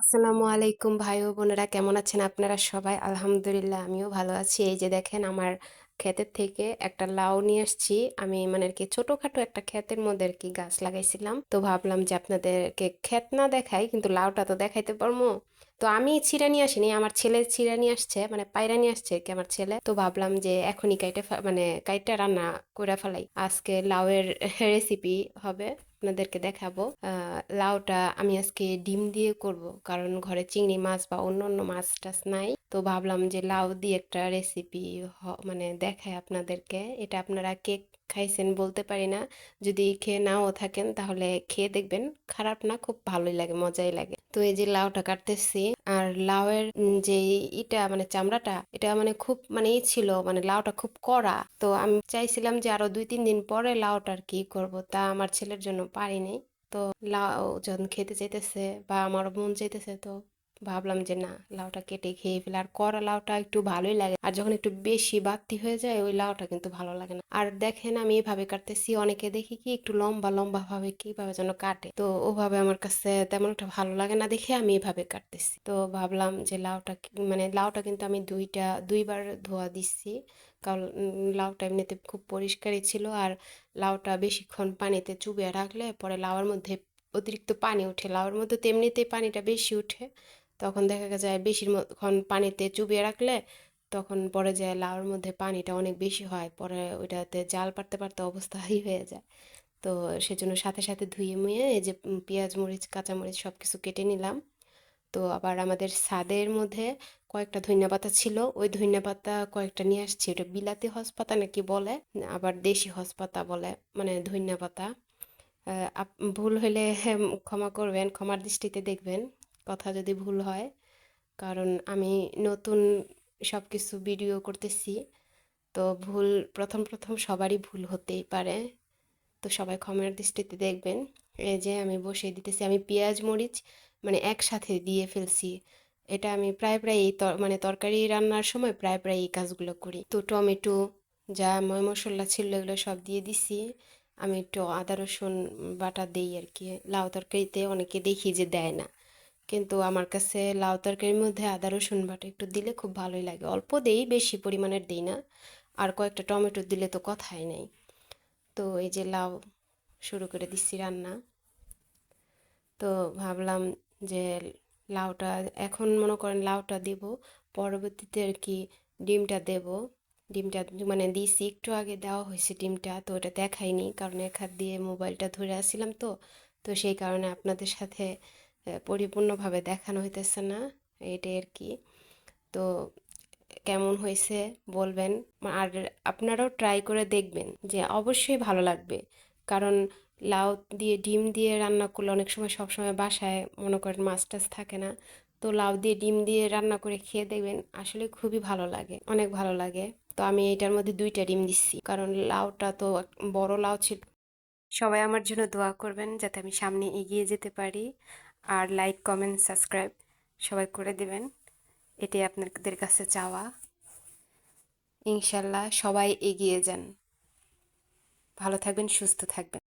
আসসালামু আলাইকুম ভাই ও বোনেরা, কেমন আছেন আপনারা সবাই? আলহামদুলিল্লাহ, আমিও ভালো আছি। এই যে দেখেন, আমার ক্ষেতের থেকে একটা লাউ নিয়ে আসছি। আমি মানে আর কি ছোটখাটো একটা ক্ষেতের মধ্যে আর কি গাছ লাগাইছিলাম, তো ভাবলাম যে আপনাদেরকে ক্ষেত না দেখাই, কিন্তু লাউটা তো দেখাইতে পারবো। তো আমি ছিঁড়া নিয়ে আসিনি, আমার ছেলে ছিঁড়া নিয়ে আসছে, মানে পায়রা নিয়ে আসছে আর কি আমার ছেলে। তো ভাবলাম যে এখনই মানে কাইটা রান্না করে ফেলাই। আজকে লাউয়ের রেসিপি হবে, আপনাদেরকে দেখাবো। লাউটা আমি আজকে ডিম দিয়ে করব, কারণ ঘরে চিংড়ি মাছ বা অন্য অন্য মাছ টাছ নাই। তো ভাবলাম যে লাউ দিয়ে একটা রেসিপি মানে দেখায় আপনাদেরকে। এটা আপনারা কে খাইছেন বলতে পারি না, যদি খেয়ে নাও থাকেন তাহলে খেয়ে দেখবেন। খারাপ না, খুব ভালোই লাগে, মজাই লাগে। তো এই যে লাউটা কাটতেছি, আর লাউয়ের যে ইটা মানে চামড়াটা, এটা মানে খুব মানে ছিল, মানে লাউটা খুব কড়া। তো আমি চাইছিলাম যে আরো 2-3 দিন পরে লাউটা আর কি করব, তা আমার ছেলের জন্য পারিনি। তো লাউ যখন খেতে চাইতেছে বা আমারও মন চাইতেছে, তো ভাবলাম যে না, লাউটা কেটে খেয়ে ফেলে। আর কড়া লাউটা একটু ভালোই লাগে, আর যখন একটু বেশি বাড়তি হয়ে যায় ওই লাউটা কিন্তু ভালো লাগে না। আর দেখেন আমি এভাবে কাটতেছি, অনেকে দেখি কি একটু লম্বা লম্বা ভাবে কিভাবে যেন কাটে, তো ওভাবে আমার কাছে তেমন একটা ভালো লাগে না দেখে আমি এভাবে কাটতেছি। তো ভাবলাম যে লাউটা মানে লাউটা কিন্তু আমি দুইবার ধোয়া দিচ্ছি, কারণ লাউটা এমনিতে খুব পরিষ্কারই ছিল। আর লাউটা বেশিক্ষণ পানিতে চুবিয়ে রাখলে পরে লাউয়ের মধ্যে অতিরিক্ত পানি উঠে, লাউয়ের মধ্যে তো এমনিতেই পানিটা বেশি উঠে, তখন দেখা যায় বেশিক্ষণ পানিতে চুবিয়ে রাখলে তখন পরে যায় লাউয়ের মধ্যে পানিটা অনেক বেশি হয়, পরে ওইটাতে জাল পারতে পারতে অবস্থাই হয়ে যায়। তো সেজন্য সাথে সাথে ধুয়ে মুয়ে এই যে পেঁয়াজ মরিচ কাঁচামরিচ সব কিছু কেটে নিলাম। তো আবার আমাদের ছাদের মধ্যে কয়েকটা ধইন্যা পাতা ছিল, ওই ধইন্যা পাতা কয়েকটা নিয়ে আসছি। ওটা বিলাতি হসপাতা নাকি বলে, আবার দেশি হসপাতা বলে, মানে ধইন্যা পাতা। ভুল হইলে ক্ষমা করবেন, ক্ষমার দৃষ্টিতে দেখবেন কথা যদি ভুল হয়, কারণ আমি নতুন সব কিছু ভিডিও করতেছি। তো ভুল প্রথম প্রথম সবারই ভুল হতেই পারে, তো সবাই ক্ষমার দৃষ্টিতে দেখবেন। এই যে আমি বসিয়ে দিতেছি, আমি পেঁয়াজ মরিচ মানে একসাথে দিয়ে ফেলছি। এটা আমি প্রায় প্রায় এই মানে তরকারি রান্নার সময় প্রায় প্রায় এই কাজগুলো করি। তো টমেটো যা ময় মশলা ছিল এগুলো সব দিয়ে দিছি। আমি একটু আদা রসুন বাটা দেই আর কি, লাউ তরকারিতে অনেকে দেখি যে দেয় না, কিন্তু আমার কাছে লাউ তরকারির মধ্যে আদা রসুন বাটা একটু দিলে খুব ভালোই লাগে। অল্প দেই, বেশি পরিমাণের দেই না। আর কয়েকটা টমেটো দিলে তো কথাই নেই। তো এই যে লাউ শুরু করে দিচ্ছি রান্না। তো ভাবলাম যে লাউটা এখন মনে করেন লাউটা দিব, পরবর্তীতে আর কি ডিমটা দেব। ডিমটা মানে দিয়েছি একটু আগে, দেওয়া হয়েছে ডিমটা, তো ওটা দেখাইনি কারণ এক হাত দিয়ে মোবাইলটা ধরে আসছিলাম। তো তো সেই কারণে আপনাদের সাথে পরিপূর্ণভাবে দেখানো হইতেছে না, এটাই আর কি। তো কেমন হয়েছে বলবেন, আর আপনারাও ট্রাই করে দেখবেন, যে অবশ্যই ভালো লাগবে। কারণ লাউ দিয়ে ডিম দিয়ে রান্না করলে অনেক সময় সব সময় বাসায় মনে করেন মাছ টাছ থাকে না, তো লাউ দিয়ে ডিম দিয়ে রান্না করে খেয়ে দেখবেন, আসলে খুবই ভালো লাগে, অনেক ভালো লাগে। তো আমি এটার মধ্যে 2টা ডিম দিচ্ছি, কারণ লাউটা তো বড় লাউ ছিল। সবাই আমার জন্য দোয়া করবেন যাতে আমি সামনে এগিয়ে যেতে পারি। আর লাইক কমেন্ট সাবস্ক্রাইব সবাই করে দিবেন, এটাই আপনাদের কাছে চাওয়া। ইনশাল্লাহ সবাই এগিয়ে যান, ভালো থাকবেন, সুস্থ থাকবেন।